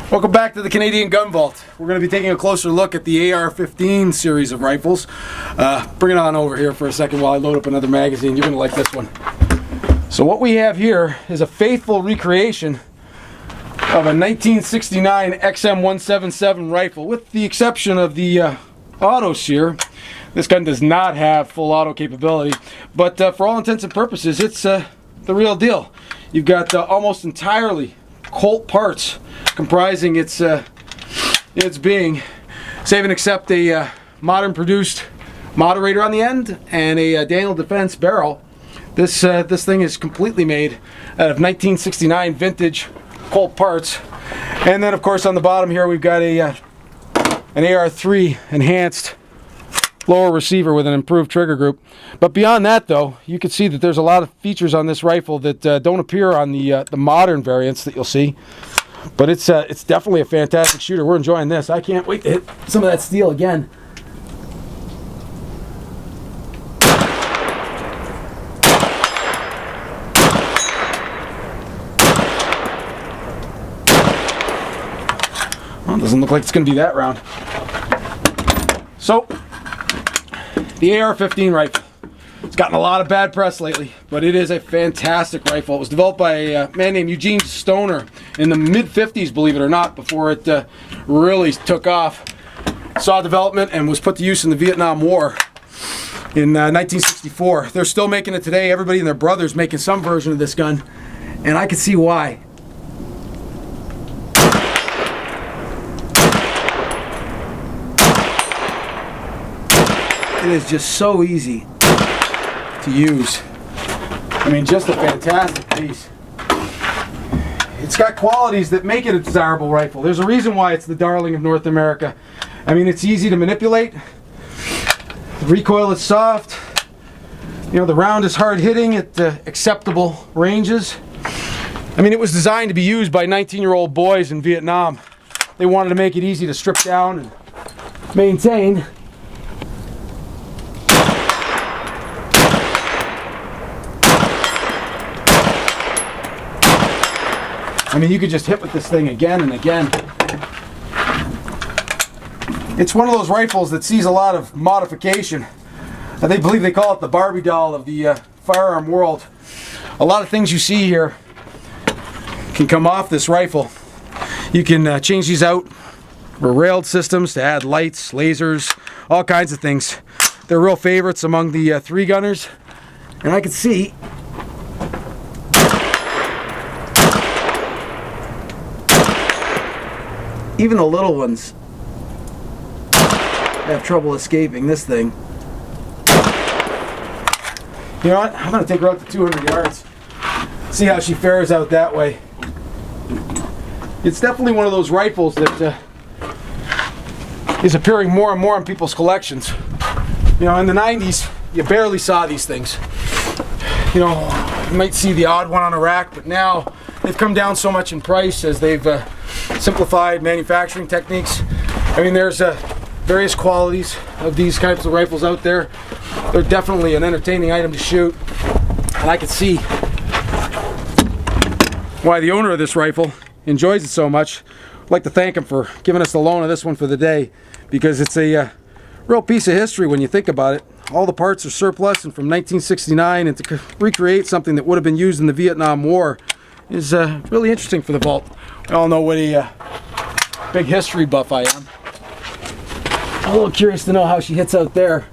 Welcome back to the Canadian Gun Vault. We're going to be taking a closer look at the AR-15 series of rifles. Bring it on over here for a second while I load up another magazine. You're going to like this one. So what we have here is a faithful recreation of a 1969 XM177 rifle, with the exception of the auto sear. This gun does not have full auto capability, but for all intents and purposes, it's the real deal. You've got almost entirely Colt parts comprising its being, save and except a modern produced moderator on the end and a Daniel Defense barrel. This thing is completely made out of 1969 vintage Colt parts. And then of course on the bottom here we've got an AR-3 enhanced lower receiver with an improved trigger group. But beyond that though, you can see that there's a lot of features on this rifle that don't appear on the modern variants that you'll see. But it's definitely a fantastic shooter. We're enjoying this. I can't wait to hit some of that steel again. Well, it doesn't look like it's going to be that round. So, the AR-15 rifle. It's gotten a lot of bad press lately, but it is a fantastic rifle. It was developed by a man named Eugene Stoner in the mid-50s, believe it or not, before it really took off. Saw development and was put to use in the Vietnam War in 1964. They're still making it today. Everybody and their brother's making some version of this gun, and I can see why. It is just so easy to use. I mean, just a fantastic piece. It's got qualities that make it a desirable rifle. There's a reason why it's the darling of North America. I mean, it's easy to manipulate. The recoil is soft. You know, the round is hard hitting at acceptable ranges. I mean, it was designed to be used by 19-year-old boys in Vietnam. They wanted to make it easy to strip down and maintain. I mean, you could just hit with this thing again and again. It's one of those rifles that sees a lot of modification. I believe they call it the Barbie doll of the firearm world. A lot of things you see here can come off this rifle. You can change these out for railed systems to add lights, lasers, all kinds of things. They're real favorites among the three-gunners. And I can see even the little ones have trouble escaping this thing. You know what? I'm going to take her out to 200 yards. See how she fares out that way. It's definitely one of those rifles that is appearing more and more in people's collections. You know, in the 90s, you barely saw these things. You know, you might see the odd one on a rack, but now they've come down so much in price as they've simplified manufacturing techniques. I mean, there's various qualities of these types of rifles out there. They're definitely an entertaining item to shoot, and I can see why the owner of this rifle enjoys it so much. I'd like to thank him for giving us the loan of this one for the day, because it's a real piece of history when you think about it. All the parts are surplus and from 1969, and to recreate something that would have been used in the Vietnam War is really interesting for the vault. We all know what a big history buff I am. I'm a little curious to know how she hits out there.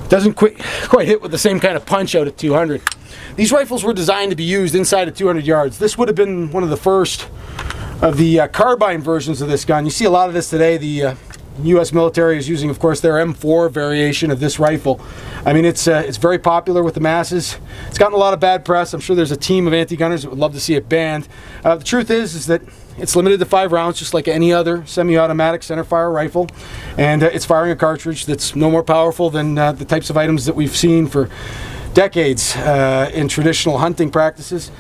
Doesn't quite hit with the same kind of punch out at 200. These rifles were designed to be used inside of 200 yards. This would have been one of the first of the carbine versions of this gun. You see a lot of this today. The U.S. military is using, of course, their M4 variation of this rifle. I mean, it's very popular with the masses. It's gotten a lot of bad press. I'm sure there's a team of anti-gunners that would love to see it banned. The truth is that it's limited to 5 rounds, just like any other semi-automatic centerfire rifle, and it's firing a cartridge that's no more powerful than the types of items that we've seen for decades in traditional hunting practices.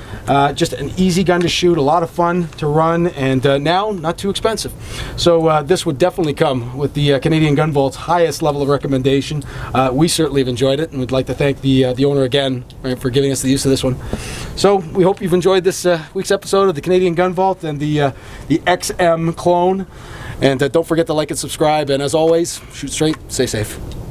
Just an easy gun to shoot, a lot of fun to run, and now not too expensive. So this would definitely come with the Canadian Gun Vault's highest level of recommendation. We certainly have enjoyed it, and we'd like to thank the owner again, right, for giving us the use of this one. So we hope you've enjoyed this week's episode of the Canadian Gun Vault and the XM clone. And don't forget to like and subscribe. And as always, shoot straight, stay safe.